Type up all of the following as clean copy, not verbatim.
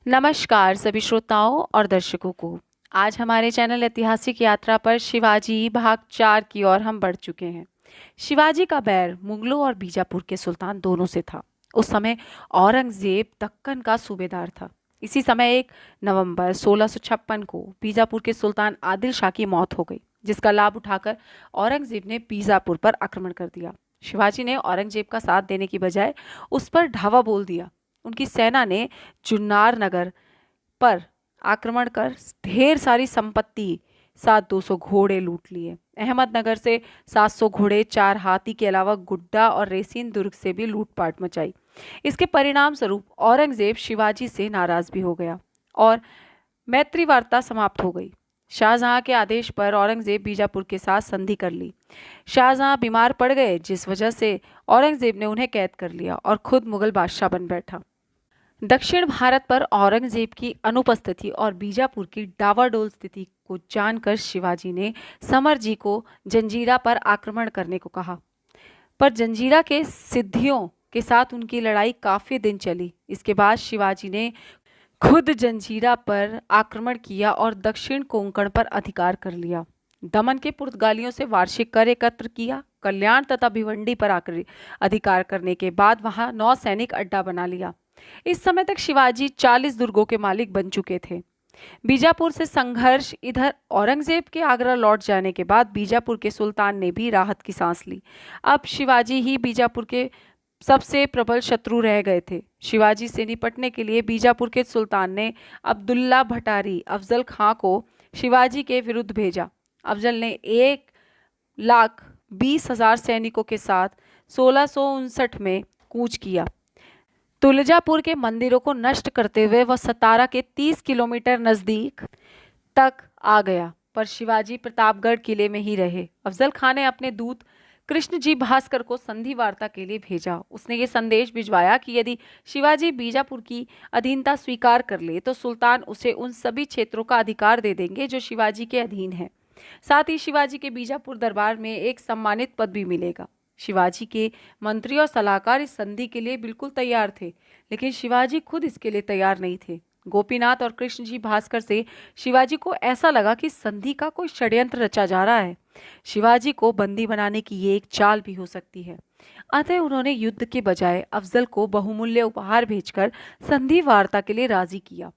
नमस्कार सभी श्रोताओं और दर्शकों को। आज हमारे चैनल ऐतिहासिक यात्रा पर शिवाजी भाग 4 की ओर हम बढ़ चुके हैं। शिवाजी का बैर मुगलों और बीजापुर के सुल्तान दोनों से था। उस समय औरंगजेब दक्कन का सूबेदार था। इसी समय 1 नवंबर 1656 को बीजापुर के सुल्तान आदिल शाह की मौत हो गई, जिसका लाभ उठाकर औरंगजेब ने बीजापुर पर आक्रमण कर दिया। शिवाजी ने औरंगजेब का साथ देने की बजाय उस पर धावा बोल दिया। उनकी सेना ने जुन्नार नगर पर आक्रमण कर ढेर सारी संपत्ति साथ 200 घोड़े लूट लिए। अहमदनगर से 700 घोड़े, 4 हाथी के अलावा गुड्डा और रेसीन दुर्ग से भी लूटपाट मचाई। इसके परिणाम स्वरूप औरंगजेब शिवाजी से नाराज भी हो गया और मैत्री वार्ता समाप्त हो गई। शाहजहां के आदेश पर औरंगजेब बीजापुर के साथ संधि कर ली। शाहजहां बीमार पड़ गए, जिस वजह से औरंगजेब ने उन्हें कैद कर लिया और खुद मुगल बादशाह बन बैठा। दक्षिण भारत पर औरंगजेब की अनुपस्थिति और बीजापुर की डावाडोल स्थिति को जानकर शिवाजी ने समर जी को जंजीरा पर आक्रमण करने को कहा, पर जंजीरा के सिद्धियों के साथ उनकी लड़ाई काफी दिन चली। इसके बाद शिवाजी ने खुद जंजीरा पर आक्रमण किया और दक्षिण कोंकण पर अधिकार कर लिया। दमन के पुर्तगालियों से वार्षिक कर एकत्र किया। कल्याण तथा भिवंडी पर अधिकार करने के बाद वहां नौसैनिक अड्डा बना लिया। इस समय तक शिवाजी 40 दुर्गों के मालिक बन चुके थे। बीजापुर से संघर्ष। इधर औरंगजेब के आगरा लौट जाने के बाद बीजापुर के सुल्तान ने भी राहत की सांस ली। अब शिवाजी ही बीजापुर के सबसे प्रबल शत्रु रह गए थे। शिवाजी से निपटने के लिए बीजापुर के सुल्तान ने अब्दुल्ला भटारी अफजल खां को शिवाजी के विरुद्ध भेजा। अफजल ने 1,20,000 सैनिकों के साथ 1659 में कूच किया। तुलजापुर के मंदिरों को नष्ट करते हुए वह सतारा के 30 किलोमीटर नजदीक तक आ गया, पर शिवाजी प्रतापगढ़ किले में ही रहे। अफजल खान ने अपने दूत कृष्णजी भास्कर को संधि वार्ता के लिए भेजा। उसने ये संदेश भिजवाया कि यदि शिवाजी बीजापुर की अधीनता स्वीकार कर ले तो सुल्तान उसे उन सभी क्षेत्रों का अधिकार दे देंगे जो शिवाजी के अधीन है। साथ ही शिवाजी के बीजापुर दरबार में एक सम्मानित पद भी मिलेगा। शिवाजी के मंत्री और सलाहकार इस संधि के लिए बिल्कुल तैयार थे, लेकिन शिवाजी खुद इसके लिए तैयार नहीं थे। गोपीनाथ और कृष्णजी भास्कर से शिवाजी को ऐसा लगा कि संधि का कोई षड्यंत्र रचा जा रहा है। शिवाजी को बंदी बनाने की ये एक चाल भी हो सकती है। अतः उन्होंने युद्ध के बजाय अफजल को बहुमूल्य उपहार भेजकर संधि वार्ता के लिए राजी किया।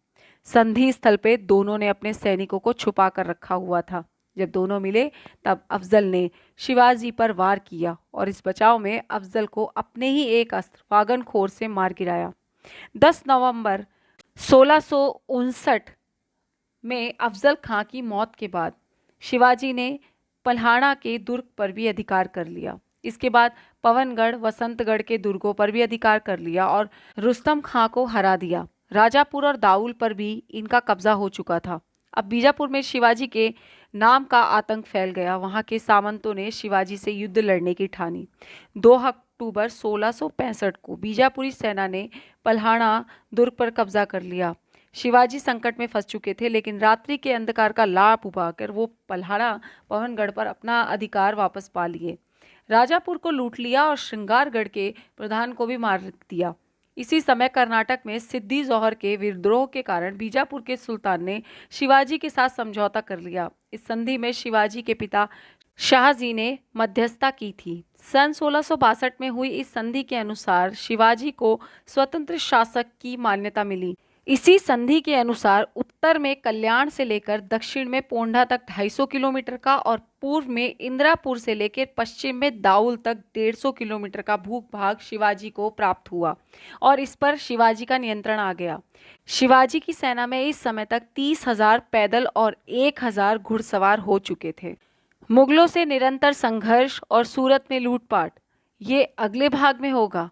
संधि स्थल पे दोनों ने अपने सैनिकों को छुपा कर रखा हुआ था। जब दोनों मिले तब अफजल ने शिवाजी पर वार किया और इस बचाव में अफजल को अपने ही एक अस्त्र वागनखोर से मार गिराया। 10 नवंबर 1659 में अफजल खां की मौत के बाद शिवाजी ने पल्हाड़ा के दुर्ग पर भी अधिकार कर लिया। इसके बाद पवनगढ़, वसंतगढ़ के दुर्गों पर भी अधिकार कर लिया और रुस्तम खां को हरा दिया। राजापुर और दाऊल पर भी इनका कब्जा हो चुका था। अब बीजापुर में शिवाजी के नाम का आतंक फैल गया। वहां के सामंतों ने शिवाजी से युद्ध लड़ने की ठानी। 2 अक्टूबर 1665 को बीजापुरी सेना ने पल्हाड़ा दुर्ग पर कब्जा कर लिया। शिवाजी संकट में फंस चुके थे, लेकिन रात्रि के अंधकार का लाभ उठाकर वो पल्हाड़ा पवनगढ़ पर अपना अधिकार वापस पा लिए। राजापुर को लूट लिया और श्रृंगारगढ़ के प्रधान को भी मार दिया। इसी समय कर्नाटक में सिद्दी जौहर के विद्रोह के कारण बीजापुर के सुल्तान ने शिवाजी के साथ समझौता कर लिया। इस संधि में शिवाजी के पिता शाहजी ने मध्यस्थता की थी। सन 1662 में हुई इस संधि के अनुसार शिवाजी को स्वतंत्र शासक की मान्यता मिली। इसी संधि के अनुसार उत्तर में कल्याण से लेकर दक्षिण में पोंढा तक 250 किलोमीटर का और पूर्व में इंदिरापुर से लेकर पश्चिम में दाऊल तक 150 किलोमीटर का भूभाग शिवाजी को प्राप्त हुआ और इस पर शिवाजी का नियंत्रण आ गया। शिवाजी की सेना में इस समय तक 30,000 पैदल और 1,000 घुड़सवार हो चुके थे। मुगलों से निरंतर संघर्ष और सूरत में लूटपाट, ये अगले भाग में होगा।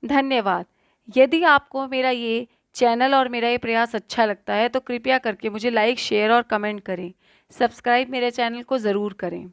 धन्यवाद। यदि आपको मेरा ये चैनल और मेरा ये प्रयास अच्छा लगता है तो कृपया करके मुझे लाइक, शेयर और कमेंट करें। सब्सक्राइब मेरे चैनल को ज़रूर करें।